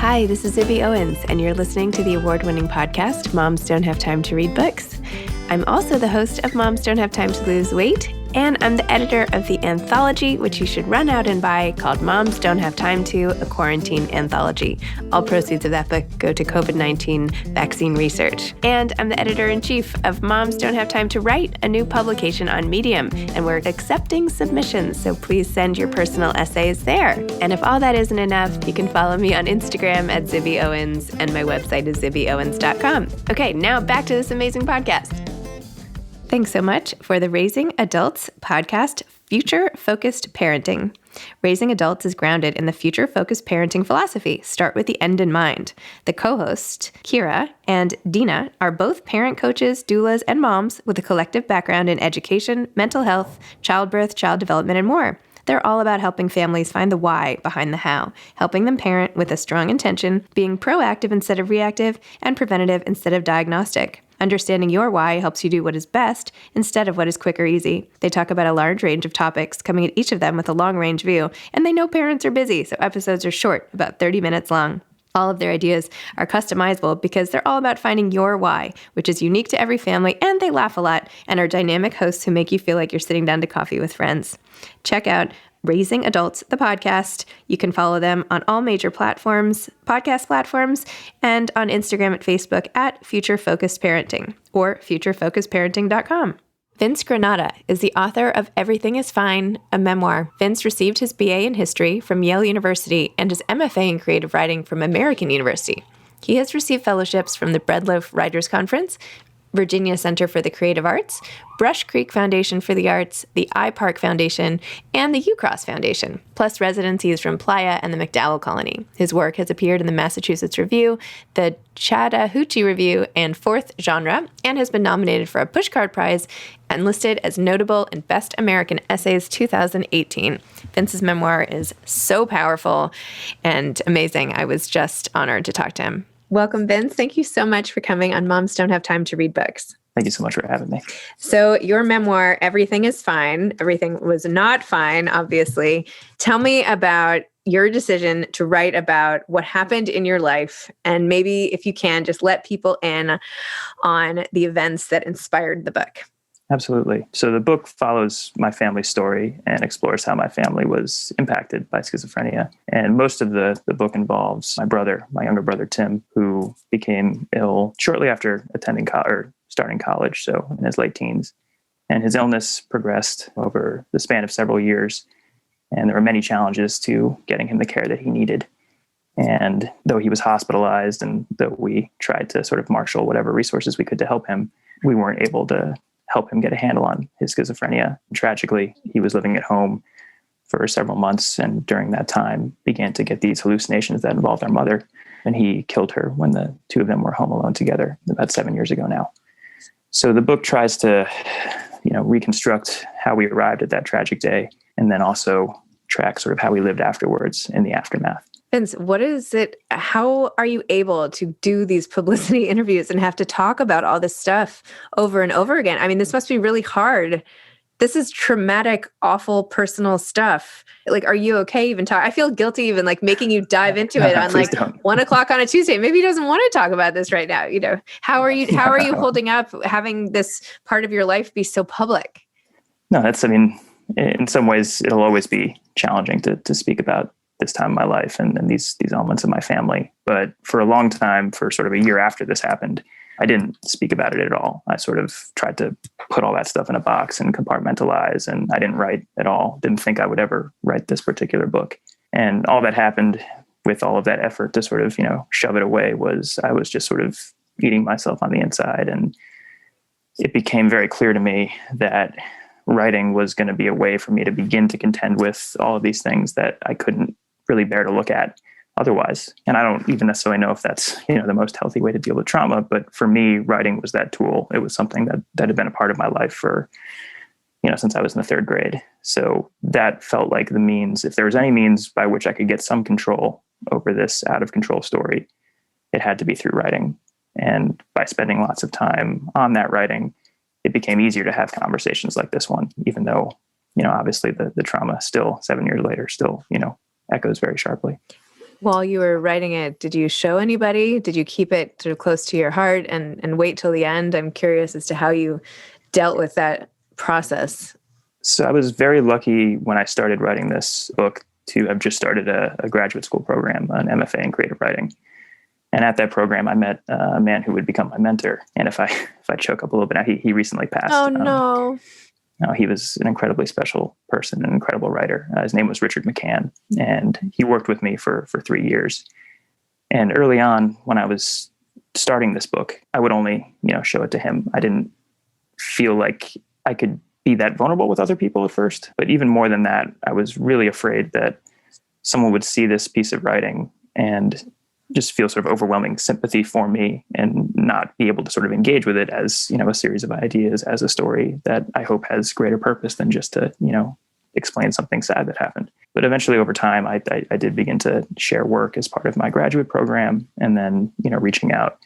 Hi, this is Zibby Owens, and you're listening to the award-winning podcast, Moms Don't Have Time to Read Books. I'm also the host of Moms Don't Have Time to Lose Weight, and I'm the editor of the anthology, which you should run out and buy, called Moms Don't Have Time to, a Quarantine Anthology. All proceeds of that book go to COVID-19 vaccine research. And I'm the editor-in-chief of Moms Don't Have Time to Write, a new publication on Medium, and we're accepting submissions, so please send your personal essays there. And if all that isn't enough, you can follow me on Instagram at Zibby Owens, and my website is zibbyowens.com. Okay, now back to this amazing podcast. Thanks so much for the Raising Adults podcast, Future-Focused Parenting. Raising Adults is grounded in the future-focused parenting philosophy. Start with the end in mind. The co-hosts, Kira and Dina, are both parent coaches, doulas, and moms with a collective background in education, mental health, childbirth, child development, and more. They're all about helping families find the why behind the how, helping them parent with a strong intention, being proactive instead of reactive, and preventative instead of diagnostic. Understanding your why helps you do what is best instead of what is quick or easy. They talk about a large range of topics, coming at each of them with a long-range view, and they know parents are busy, so episodes are short, about 30 minutes long. All of their ideas are customizable because they're all about finding your why, which is unique to every family, and they laugh a lot and are dynamic hosts who make you feel like you're sitting down to coffee with friends. Check out Raising Adults, the podcast. You can follow them on all major platforms, podcast platforms, and on Instagram and Facebook at Future Focused Parenting or futurefocusedparenting.com. Vince Granata is the author of Everything is Fine, a memoir. Vince received his BA in history from Yale University and his MFA in creative writing from American University. He has received fellowships from the Breadloaf Writers Conference, Virginia Center for the Creative Arts, Brush Creek Foundation for the Arts, the iPark Foundation, and the UCross Foundation, plus residencies from Playa and the MacDowell Colony. His work has appeared in the Massachusetts Review, the Chattahoochee Review, and Fourth Genre, and has been nominated for a Pushcart Prize and listed as notable in Best American Essays 2018. Vince's memoir is so powerful and amazing. I was just honored to talk to him. Welcome, Vince. Thank you so much for coming on Moms Don't Have Time to Read Books. Thank you so much for having me. So your memoir, Everything is Fine. Everything was not fine, obviously. Tell me about your decision to write about what happened in your life. And maybe if you can, just let people in on the events that inspired the book. Absolutely. So the book follows my family's story and explores how my family was impacted by schizophrenia. And most of the book involves my younger brother, Tim, who became ill shortly after attending starting college, so in his late teens. And his illness progressed over the span of several years. And there were many challenges to getting him the care that he needed. And though he was hospitalized and though we tried to sort of marshal whatever resources we could to help him, we weren't able to help him get a handle on his schizophrenia. Tragically, he was living at home for several months, and during that time began to get these hallucinations that involved our mother, and he killed her when the two of them were home alone together about 7 years ago now. So the book tries to, reconstruct how we arrived at that tragic day, and then also track sort of how we lived afterwards in the aftermath. Vince, what is it? How are you able to do these publicity interviews and have to talk about all this stuff over and over again? I mean, this must be really hard. This is traumatic, awful, personal stuff. Like, are you okay even talk? I feel guilty even like making you dive into it on like 1 o'clock on a Tuesday. Maybe he doesn't want to talk about this right now. How are you holding up having this part of your life be so public? No, in some ways it'll always be challenging to speak about this time of my life and these elements of my family. But for a long time, for sort of a year after this happened, I didn't speak about it at all. I sort of tried to put all that stuff in a box and compartmentalize, and I didn't write at all. Didn't think I would ever write this particular book. And all that happened with all of that effort to sort of, shove it away I was just sort of eating myself on the inside. And it became very clear to me that writing was going to be a way for me to begin to contend with all of these things that I couldn't really bear to look at otherwise. And I don't even necessarily know if that's, the most healthy way to deal with trauma. But for me, writing was that tool. It was something that had been a part of my life for, since I was in the third grade. So that felt like the means. If there was any means by which I could get some control over this out of control story, it had to be through writing. And by spending lots of time on that writing, it became easier to have conversations like this one, even though, obviously the trauma still 7 years later, echoes very sharply. While you were writing it, did you show anybody? Did you keep it sort of close to your heart and wait till the end? I'm curious as to how you dealt with that process. So I was very lucky when I started writing this book to have just started a graduate school program, an MFA in creative writing. And at that program, I met a man who would become my mentor. And if I choke up a little bit now, he recently passed. Oh, no. He was an incredibly special person, an incredible writer. His name was Richard McCann, and he worked with me for 3 years. And early on, when I was starting this book, I would only, show it to him. I didn't feel like I could be that vulnerable with other people at first. But even more than that, I was really afraid that someone would see this piece of writing and just feel sort of overwhelming sympathy for me and not be able to sort of engage with it as, a series of ideas, as a story that I hope has greater purpose than just to, explain something sad that happened. But eventually over time, I did begin to share work as part of my graduate program, and then, reaching out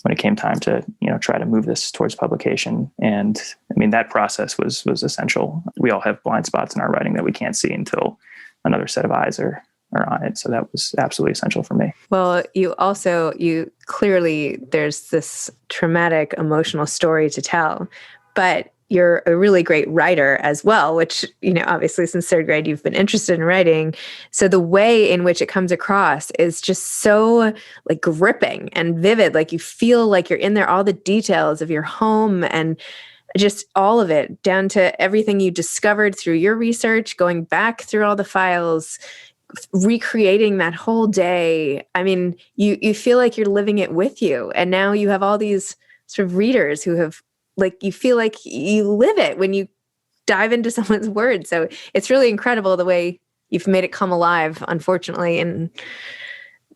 when it came time to, try to move this towards publication. And I mean, that process was essential. We all have blind spots in our writing that we can't see until another set of eyes are on it. So that was absolutely essential for me. Well, you clearly, there's this traumatic emotional story to tell, but you're a really great writer as well, which, obviously since third grade, you've been interested in writing. So the way in which it comes across is just so like gripping and vivid. Like you feel like you're in there, all the details of your home and just all of it, down to everything you discovered through your research, going back through all the files, recreating that whole day. I mean, you feel like you're living it with you. And now you have all these sort of readers who have, like, you feel like you live it when you dive into someone's words. So it's really incredible the way you've made it come alive, unfortunately, and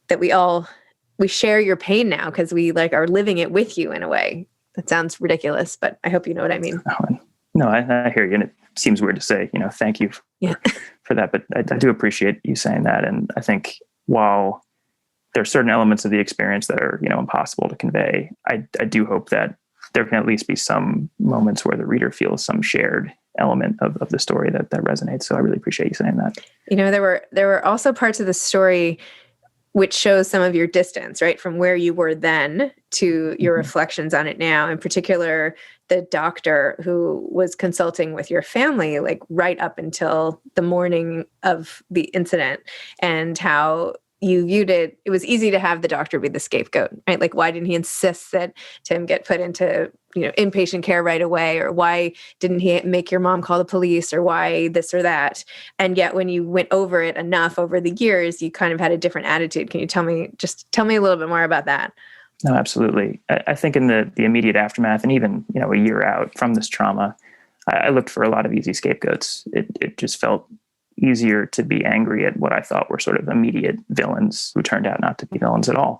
that we share your pain now because we like are living it with you in a way. That sounds ridiculous, but I hope you know what I mean. No, I hear you. And it seems weird to say, thank you for that. But I do appreciate you saying that. And I think while there are certain elements of the experience that are, impossible to convey, I do hope that there can at least be some moments where the reader feels some shared element of the story that resonates. So I really appreciate you saying that. There were also parts of the story which shows some of your distance, right? From where you were then to your reflections on it now. In particular, the doctor who was consulting with your family, like right up until the morning of the incident, and how you viewed it. It was easy to have the doctor be the scapegoat, right? Like, why didn't he insist that Tim get put into, inpatient care right away? Or why didn't he make your mom call the police? Or why this or that? And yet when you went over it enough over the years, you kind of had a different attitude. Can you tell me a little bit more about that? No, absolutely. I think in the immediate aftermath and even, a year out from this trauma, I looked for a lot of easy scapegoats. It just felt easier to be angry at what I thought were sort of immediate villains who turned out not to be villains at all,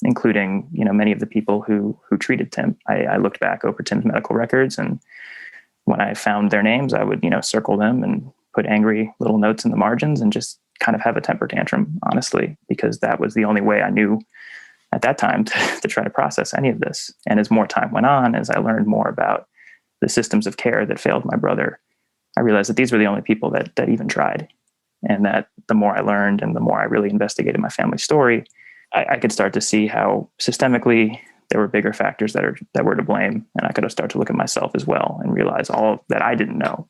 including, many of the people who treated Tim. I looked back over Tim's medical records, and when I found their names, I would, circle them and put angry little notes in the margins and just kind of have a temper tantrum, honestly, because that was the only way I knew at that time to try to process any of this. And as more time went on, as I learned more about the systems of care that failed my brother, I realized that these were the only people that even tried. And that the more I learned and the more I really investigated my family story, I could start to see how systemically there were bigger factors that were to blame. And I could start to look at myself as well and realize all that I didn't know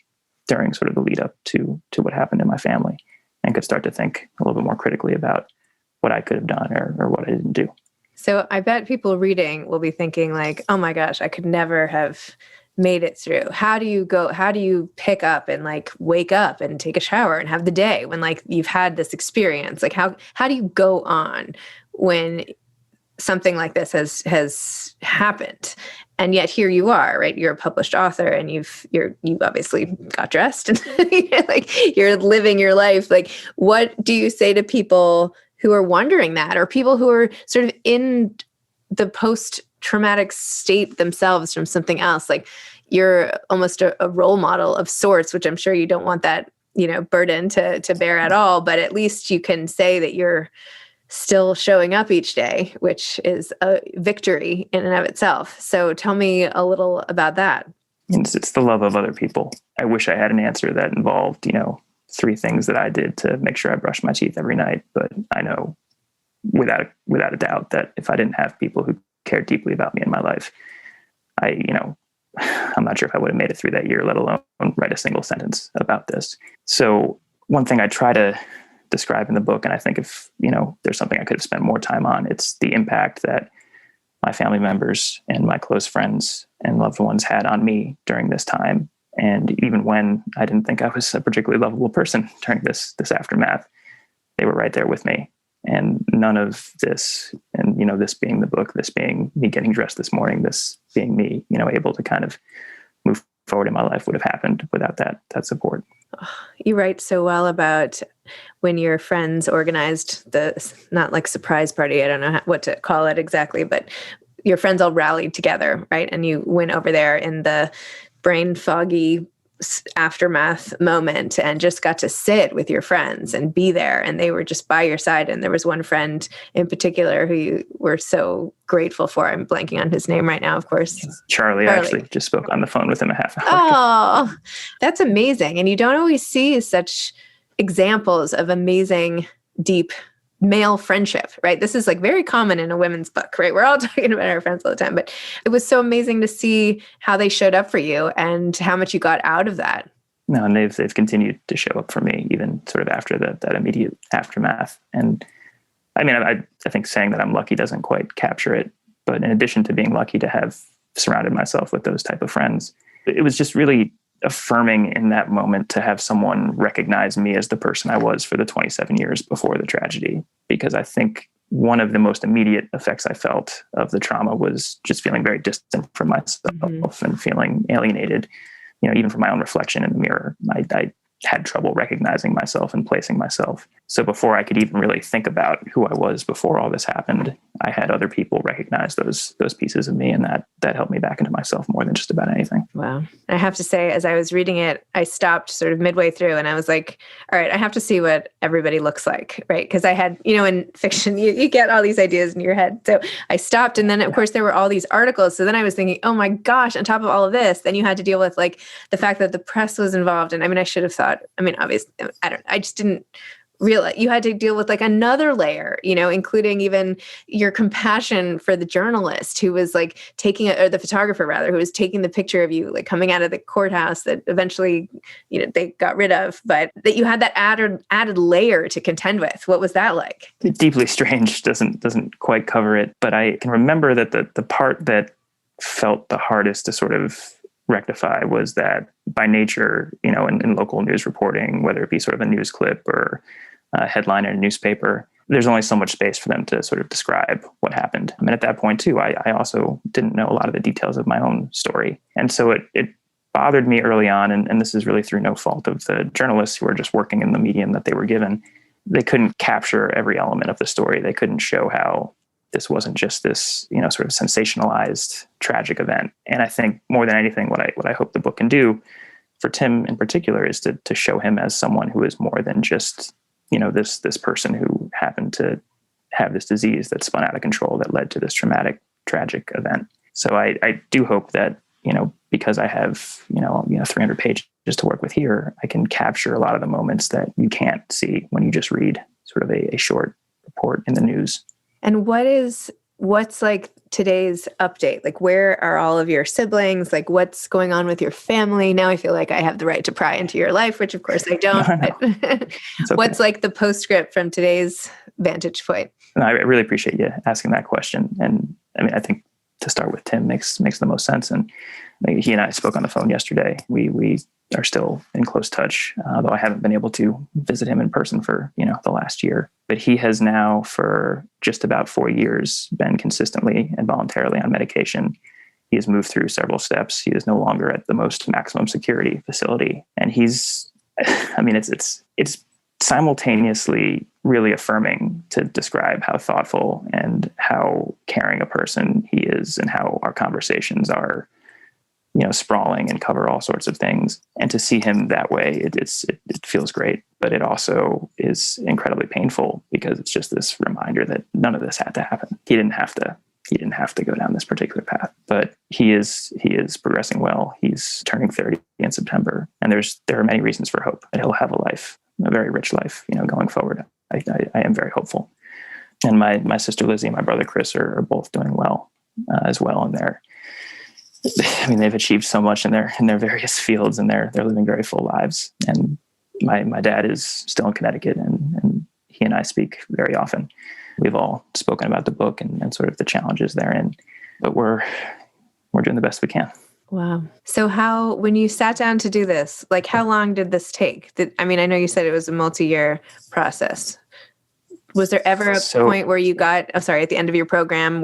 during sort of the lead up to what happened in my family, and could start to think a little bit more critically about what I could have done or what I didn't do. So I bet people reading will be thinking like, oh my gosh, I could never have made it through. How do you pick up and like wake up and take a shower and have the day when like you've had this experience? Like how do you go on when something like this has happened? And yet here you are, right? You're a published author and you've obviously got dressed and like you're living your life. Like, what do you say to people who are wondering that, or people who are sort of in the post-traumatic state themselves from something else? Like, you're almost a role model of sorts, which I'm sure you don't want that, burden to bear at all, but at least you can say that you're still showing up each day, which is a victory in and of itself. So tell me a little about that. It's the love of other people. I wish I had an answer that involved, 3 things that I did to make sure I brushed my teeth every night. But I know without a doubt that if I didn't have people who cared deeply about me in my life, I'm not sure if I would have made it through that year, let alone write a single sentence about this. So one thing I try to describe in the book, and I think if, there's something I could have spent more time on, it's the impact that my family members and my close friends and loved ones had on me during this time. And even when I didn't think I was a particularly lovable person during this aftermath, they were right there with me. And none of this, and, this being the book, this being me getting dressed this morning, this being me, able to kind of move forward in my life would have happened without that support. You write so well about when your friends organized the, not like surprise party, I don't know what to call it exactly, but your friends all rallied together, right? And you went over there in the brain foggy aftermath moment and just got to sit with your friends and be there, and they were just by your side. And there was one friend in particular who you were so grateful for. I'm blanking on his name right now, of course. Charlie. I actually just spoke on the phone with him a half hour ago. Oh, that's amazing. And you don't always see such examples of amazing, deep male friendship, right? This is like very common in a women's book, right? We're all talking about our friends all the time, but it was so amazing to see how they showed up for you and how much you got out of that. No, and they've continued to show up for me even sort of after that immediate aftermath. And I mean, I think saying that I'm lucky doesn't quite capture it, but in addition to being lucky to have surrounded myself with those type of friends, it was just really affirming in that moment to have someone recognize me as the person I was for the 27 years before the tragedy. Because I think one of the most immediate effects I felt of the trauma was just feeling very distant from myself and feeling alienated, even from my own reflection in the mirror. I had trouble recognizing myself and placing myself. So before I could even really think about who I was before all this happened, I had other people recognize those pieces of me, and that helped me back into myself more than just about anything. Wow. I have to say, as I was reading it, I stopped sort of midway through and I was like, all right, I have to see what everybody looks like, right? Because I had, in fiction, you get all these ideas in your head. So I stopped, and then of course there were all these articles. So then I was thinking, oh my gosh, on top of all of this, then you had to deal with like the fact that the press was involved. And I mean, I should have thought, obviously, I just didn't realize you had to deal with like another layer, including even your compassion for the journalist who was like or the photographer rather, who was taking the picture of you, like coming out of the courthouse that eventually, they got rid of, but that you had that added layer to contend with. What was that like? Deeply strange doesn't quite cover it, but I can remember that the part that felt the hardest to sort of rectify was that by nature, in local news reporting, whether it be sort of a news clip or a headline in a newspaper, there's only so much space for them to sort of describe what happened. I mean, at that point too, I also didn't know a lot of the details of my own story. And so it bothered me early on, and this is really through no fault of the journalists who were just working in the medium that they were given. They couldn't capture every element of the story. They couldn't show how this wasn't just this, sort of sensationalized tragic event. And I think more than anything, what I hope the book can do for Tim in particular is to show him as someone who is more than just, this person who happened to have this disease that spun out of control that led to this traumatic, tragic event. So I do hope that, because I have, 300 pages to work with here, I can capture a lot of the moments that you can't see when you just read sort of a short report in the news. And what's like today's update? Like, where are all of your siblings? Like, what's going on with your family? Now I feel like I have the right to pry into your life, which of course I don't. But Okay. What's like the postscript from today's vantage point? No, I really appreciate you asking that question. And I mean, I think to start with Tim makes the most sense. And he and I spoke on the phone yesterday. We are still in close touch, though I haven't been able to visit him in person for, the last year. But he has now for just about 4 years been consistently and voluntarily on medication. He has moved through several steps. He is no longer at the most maximum security facility. And it's simultaneously really affirming to describe how thoughtful and how caring a person he is, and how our conversations are, sprawling and cover all sorts of things. And to see him that way, it feels great, but it also is incredibly painful because it's just this reminder that none of this had to happen. He didn't have to go down this particular path, but he is progressing well. He's turning 30 in September, and there are many reasons for hope that he'll have a very rich life, going forward. I am very hopeful. And my sister Lizzie and my brother Chris are both doing well as well. And they've achieved so much in their various fields, and they're living very full lives. And my dad is still in Connecticut, and he and I speak very often. We've all spoken about the book and sort of the challenges therein, but we're doing the best we can. Wow. So when you sat down to do this, like how long did this take? I know you said it was a multi-year process. Was there ever a point where you got, at the end of your program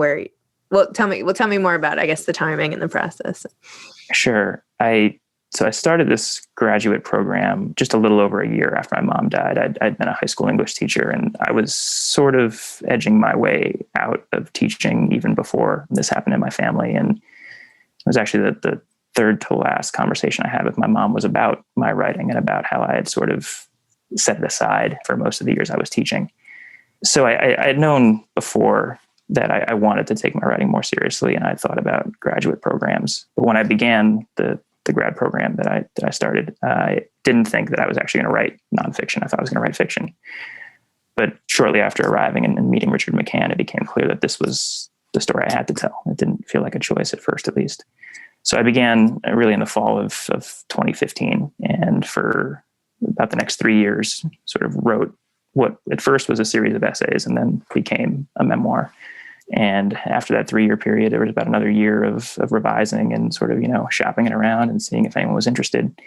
tell me more about, I guess, the timing and the process. Sure. So I started this graduate program just a little over a year after my mom died. I'd been a high school English teacher, and I was sort of edging my way out of teaching even before this happened in my family. And it was actually the third to last conversation I had with my mom was about my writing and about how I had sort of set it aside for most of the years I was teaching. So I had known before that I wanted to take my writing more seriously, and I thought about graduate programs. But when I began the grad program that I started, I didn't think that I was actually going to write nonfiction. I thought I was going to write fiction. But shortly after arriving and meeting Richard McCann, it became clear that this was the story I had to tell. It didn't feel like a choice at first, at least. So I began really in the fall of 2015, and for about the next 3 years, sort of wrote what at first was a series of essays and then became a memoir. And after that 3-year period, there was about another year of revising and sort of, shopping it around and seeing if anyone was interested.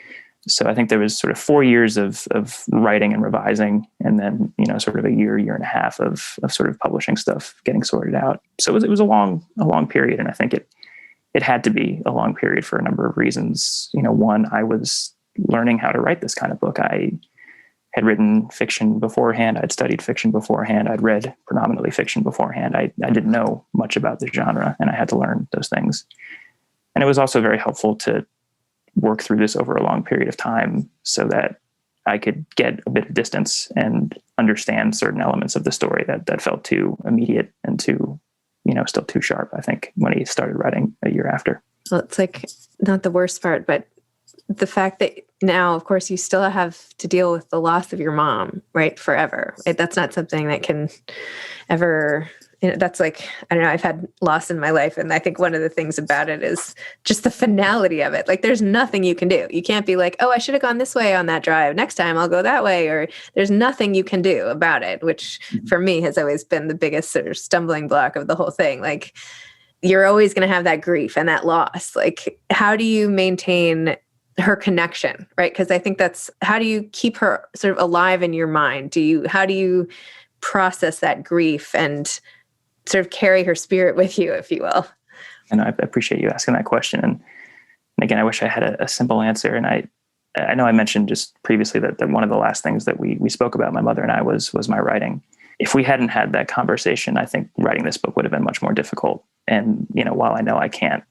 So I think there was sort of 4 years of writing and revising, and then, sort of a year and a half of sort of publishing stuff, getting sorted out. So it was a long period. And I think it had to be a long period for a number of reasons. One, I was learning how to write this kind of book. I had written fiction beforehand. I'd studied fiction beforehand. I'd read predominantly fiction beforehand. I didn't know much about the genre, and I had to learn those things. And it was also very helpful to work through this over a long period of time so that I could get a bit of distance and understand certain elements of the story that felt too immediate and too, still too sharp, I think, when he started writing a year after. Well, it's like not the worst part, but the fact that now, of course, you still have to deal with the loss of your mom, right? Forever. That's not something that can ever, that's like, I don't know, I've had loss in my life. And I think one of the things about it is just the finality of it. Like there's nothing you can do. You can't be like, oh, I should have gone this way on that drive. Next time I'll go that way. Or there's nothing you can do about it, which for me has always been the biggest sort of stumbling block of the whole thing. Like you're always going to have that grief and that loss. Like how do you maintain her connection, right? Because I think how do you keep her sort of alive in your mind? How do you process that grief and sort of carry her spirit with you, if you will? And I appreciate you asking that question. And again, I wish I had a simple answer. And I know I mentioned just previously that one of the last things that we spoke about, my mother and I, was my writing. If we hadn't had that conversation, I think writing this book would have been much more difficult. And, while I know I can't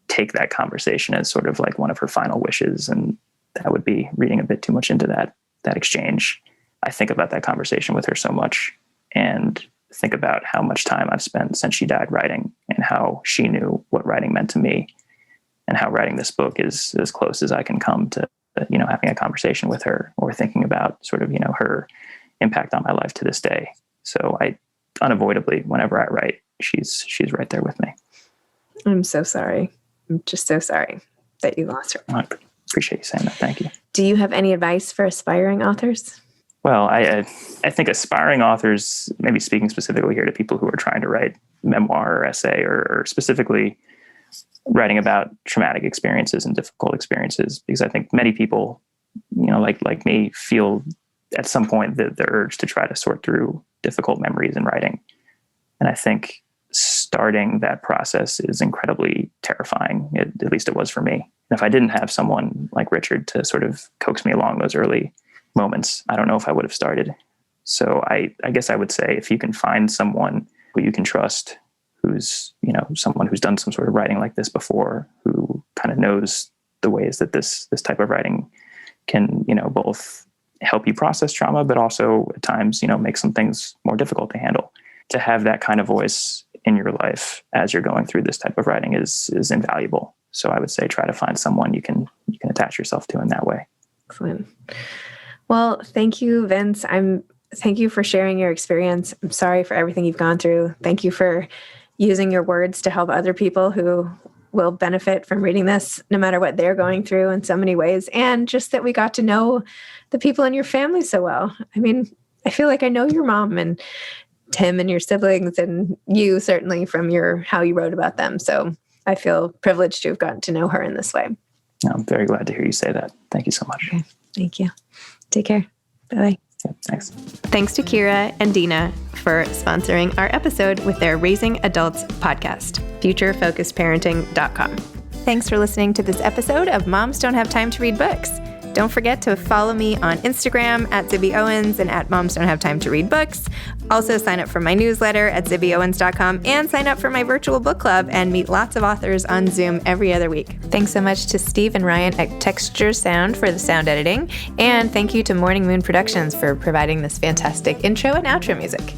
take that conversation as sort of like one of her final wishes, and that would be reading a bit too much into that exchange, I think about that conversation with her so much, and think about how much time I've spent since she died writing, and how she knew what writing meant to me, and how writing this book is as close as I can come to, having a conversation with her or thinking about sort of, her impact on my life to this day. So I unavoidably, whenever I write, she's right there with me. I'm so sorry. I'm just so sorry that you lost her. I appreciate you saying that. Thank you. Do you have any advice for aspiring authors? Well, I think aspiring authors, maybe speaking specifically here to people who are trying to write memoir or essay, or specifically writing about traumatic experiences and difficult experiences, because I think many people, like me, feel at some point the urge to try to sort through difficult memories in writing. And I think starting that process is incredibly terrifying. At least it was for me. And if I didn't have someone like Richard to sort of coax me along those early moments, I don't know if I would have started. So I guess I would say, if you can find someone who you can trust, who's, someone who's done some sort of writing like this before, who kind of knows the ways that this type of writing can, both help you process trauma, but also at times, make some things more difficult to handle. To have that kind of voice in your life as you're going through this type of writing is invaluable. So I would say try to find someone you can attach yourself to in that way. Excellent. Well, thank you, Vince. I'm Thank you for sharing your experience. I'm sorry for everything you've gone through. Thank you for using your words to help other people who will benefit from reading this, no matter what they're going through in so many ways. And just that we got to know the people in your family so well. I mean, I feel like I know your mom and Tim and your siblings and you certainly from how you wrote about them. So I feel privileged to have gotten to know her in this way. I'm very glad to hear you say that. Thank you so much. Okay. Thank you. Take care. Bye-bye. Yeah, thanks. Thanks to Kira and Dina for sponsoring our episode with their Raising Adults podcast, futurefocusedparenting.com. Thanks for listening to this episode of Moms Don't Have Time to Read Books. Don't forget to follow me on Instagram at Zibby Owens and at Moms Don't Have Time to Read Books. Also sign up for my newsletter at zibbyowens.com and sign up for my virtual book club and meet lots of authors on Zoom every other week. Thanks so much to Steve and Ryan at Texture Sound for the sound editing. And thank you to Morning Moon Productions for providing this fantastic intro and outro music.